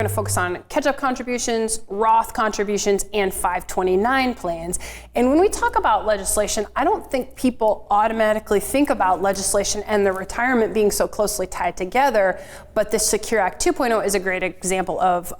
going to focus on catch-up contributions, Roth contributions, and 529 plans. And when we talk about legislation, I don't think people automatically think about legislation and the retirement being so closely tied together, but the Secure Act 2.0 is a great example of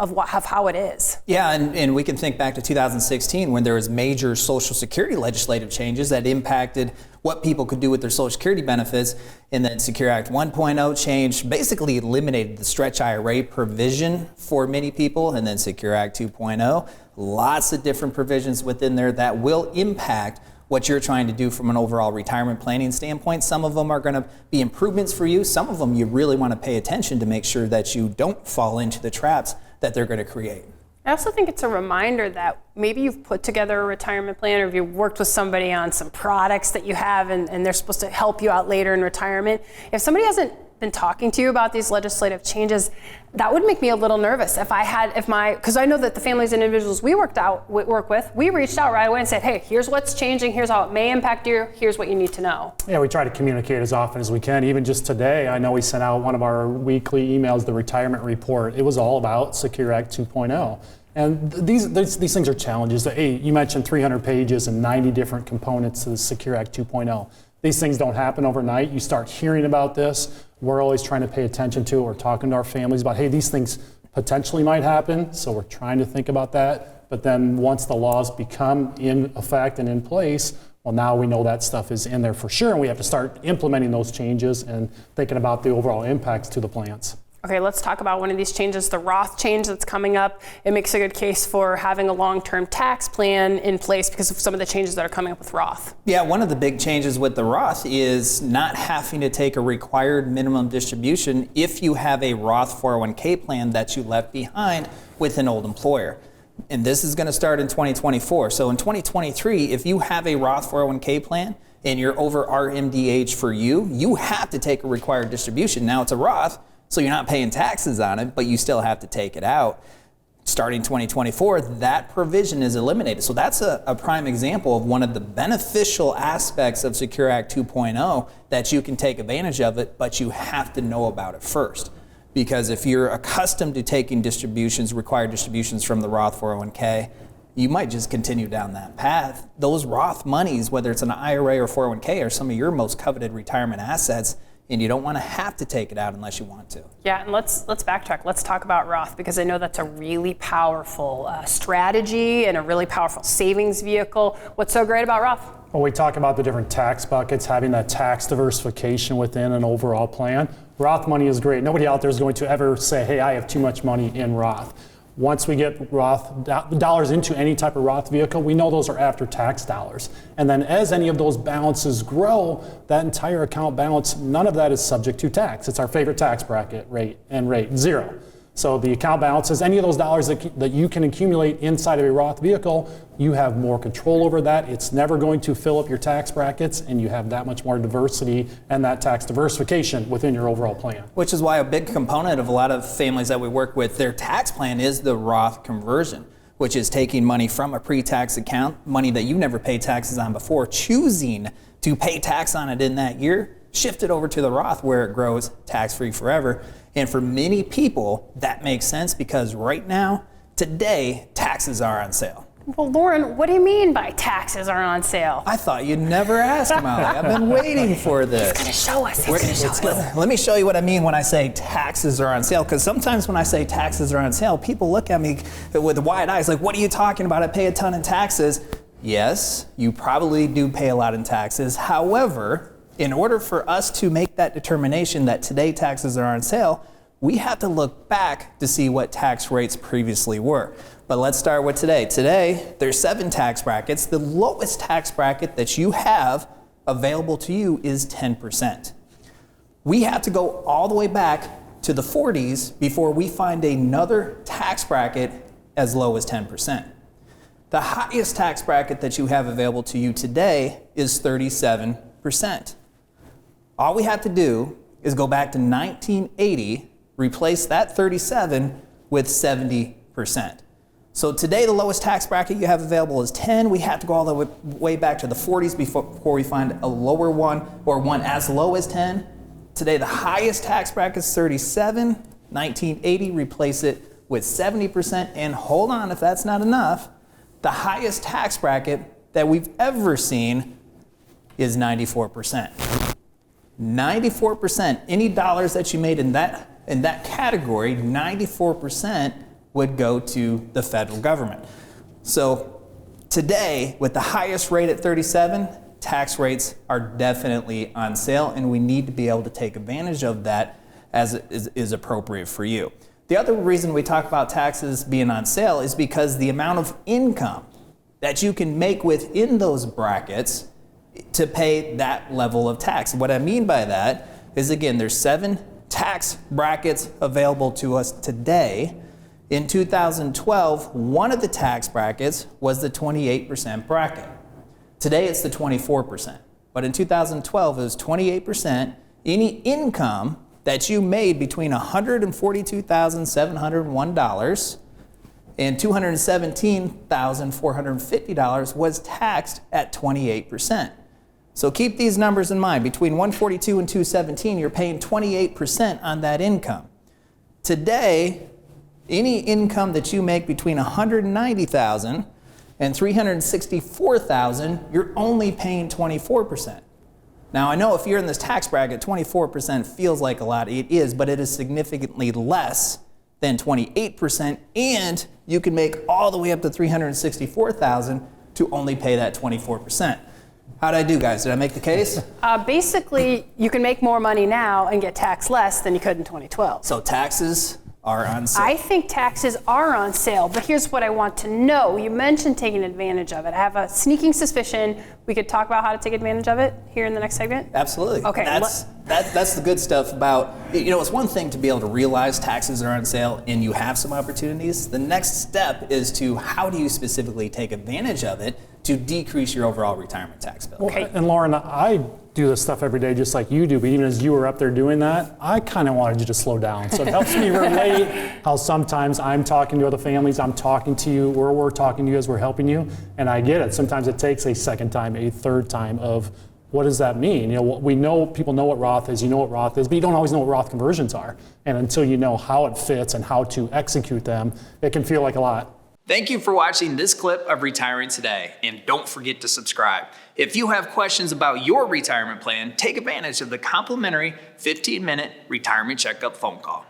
how it is. Yeah, and we can think back to 2016 when there was major Social Security legislative changes that impacted what people could do with their Social Security benefits, and then Secure Act 1.0 changed, basically eliminated the stretch IRA provision for many people, and then Secure Act 2.0, lots of different provisions within there that will impact what you're trying to do from an overall retirement planning standpoint. Some of them are going to be improvements for you. Some of them you really want to pay attention to make sure that you don't fall into the traps that they're going to create. I also think it's a reminder that maybe you've put together a retirement plan, or if you've worked with somebody on some products that you have and they're supposed to help you out later in retirement. If somebody hasn't been talking to you about these legislative changes, that would make me a little nervous. Because I know that the families and individuals we work with, we reached out right away and said, hey, here's what's changing, here's how it may impact you, here's what you need to know. Yeah, we try to communicate as often as we can. Even just today, I know we sent out one of our weekly emails, the retirement report. It was all about Secure Act 2.0. And these things are challenges. Hey, you mentioned 300 pages and 90 different components to the Secure Act 2.0. These things don't happen overnight. You start hearing about this. We're always trying to pay attention to it. We're talking to our families about, hey, these things potentially might happen, so we're trying to think about that. But then once the laws become in effect and in place, well, now we know that stuff is in there for sure, and we have to start implementing those changes and thinking about the overall impacts to the plans. Okay, let's talk about one of these changes, the Roth change that's coming up. It makes a good case for having a long-term tax plan in place because of some of the changes that are coming up with Roth. Yeah, one of the big changes with the Roth is not having to take a required minimum distribution if you have a Roth 401k plan that you left behind with an old employer. And this is going to start in 2024. So in 2023, if you have a Roth 401k plan and you're over RMDH for you have to take a required distribution. Now it's a Roth, so you're not paying taxes on it, but you still have to take it out. Starting 2024, that provision is eliminated. So that's a prime example of one of the beneficial aspects of Secure Act 2.0 that you can take advantage of it, but you have to know about it first. Because if you're accustomed to taking distributions, required distributions from the Roth 401k, you might just continue down that path. Those Roth monies, whether it's an IRA or 401k, are some of your most coveted retirement assets, and you don't want to have to take it out unless you want to. Yeah, and let's backtrack. Let's talk about Roth, because I know that's a really powerful strategy and a really powerful savings vehicle. What's so great about Roth? Well, we talk about the different tax buckets, having that tax diversification within an overall plan. Roth money is great. Nobody out there is going to ever say, hey, I have too much money in Roth. Once we get Roth dollars into any type of Roth vehicle, we know those are after tax dollars. And then as any of those balances grow, that entire account balance, none of that is subject to tax. It's our favorite tax bracket, rate, 0. So the account balances, any of those dollars that you can accumulate inside of a Roth vehicle, you have more control over that. It's never going to fill up your tax brackets, and you have that much more diversity and that tax diversification within your overall plan. Which is why a big component of a lot of families that we work with, their tax plan is the Roth conversion, which is taking money from a pre-tax account, money that you never paid taxes on before, choosing to pay tax on it in that year, shift it over to the Roth where it grows tax-free forever. And for many people, that makes sense because right now, today, taxes are on sale. Well, Loren, what do you mean by taxes are on sale? I thought you'd never ask, Molly. I've been waiting for this. He's going to show us. Let me show you what I mean when I say taxes are on sale, because sometimes when I say taxes are on sale, people look at me with wide eyes like, what are you talking about? I pay a ton in taxes. Yes, you probably do pay a lot in taxes. However, in order for us to make that determination that today taxes are on sale, we have to look back to see what tax rates previously were. But let's start with today. Today, there's 7 tax brackets. The lowest tax bracket that you have available to you is 10%. We have to go all the way back to the 40s before we find another tax bracket as low as 10%. The highest tax bracket that you have available to you today is 37%. All we have to do is go back to 1980, replace that 37 with 70%. So today the lowest tax bracket you have available is 10. We have to go all the way back to the 40s before we find a lower one or one as low as 10. Today the highest tax bracket is 37. 1980, replace it with 70%, and hold on if that's not enough, the highest tax bracket that we've ever seen is 94%. 94%, any dollars that you made in that category, 94% would go to the federal government. So today, with the highest rate at 37, tax rates are definitely on sale, and we need to be able to take advantage of that as is appropriate for you. The other reason we talk about taxes being on sale is because the amount of income that you can make within those brackets to pay that level of tax. What I mean by that is, again, there's 7 tax brackets available to us today. In 2012, one of the tax brackets was the 28% bracket. Today it's the 24%. But in 2012, it was 28%. Any income that you made between $142,701 and $217,450 was taxed at 28%. So keep these numbers in mind. Between 142 and 217, you're paying 28% on that income. Today, any income that you make between $190,000 and $364,000, you're only paying 24%. Now, I know if you're in this tax bracket, 24% feels like a lot. It is, but it is significantly less than 28%, and you can make all the way up to $364,000 to only pay that 24%. How'd I do, guys? Did I make the case? Basically, you can make more money now and get taxed less than you could in 2012. So taxes are on sale. I think taxes are on sale, but here's what I want to know. You mentioned taking advantage of it. I have a sneaking suspicion we could talk about how to take advantage of it here in the next segment. Absolutely. Okay. That's the good stuff about, it's one thing to be able to realize taxes are on sale and you have some opportunities. The next step is to how do you specifically take advantage of it to decrease your overall retirement tax bill. Okay. And Loren, I do this stuff every day just like you do, but even as you were up there doing that, I kind of wanted you to slow down. So it helps me relate how sometimes I'm talking to other families, I'm talking to you, we're talking to you as we're helping you, and I get it. Sometimes it takes a second time, a third time of what does that mean? We know people know what Roth is, you know what Roth is, but you don't always know what Roth conversions are. And until you know how it fits and how to execute them, it can feel like a lot. Thank you for watching this clip of Retiring Today, and don't forget to subscribe. If you have questions about your retirement plan, take advantage of the complimentary 15-minute retirement checkup phone call.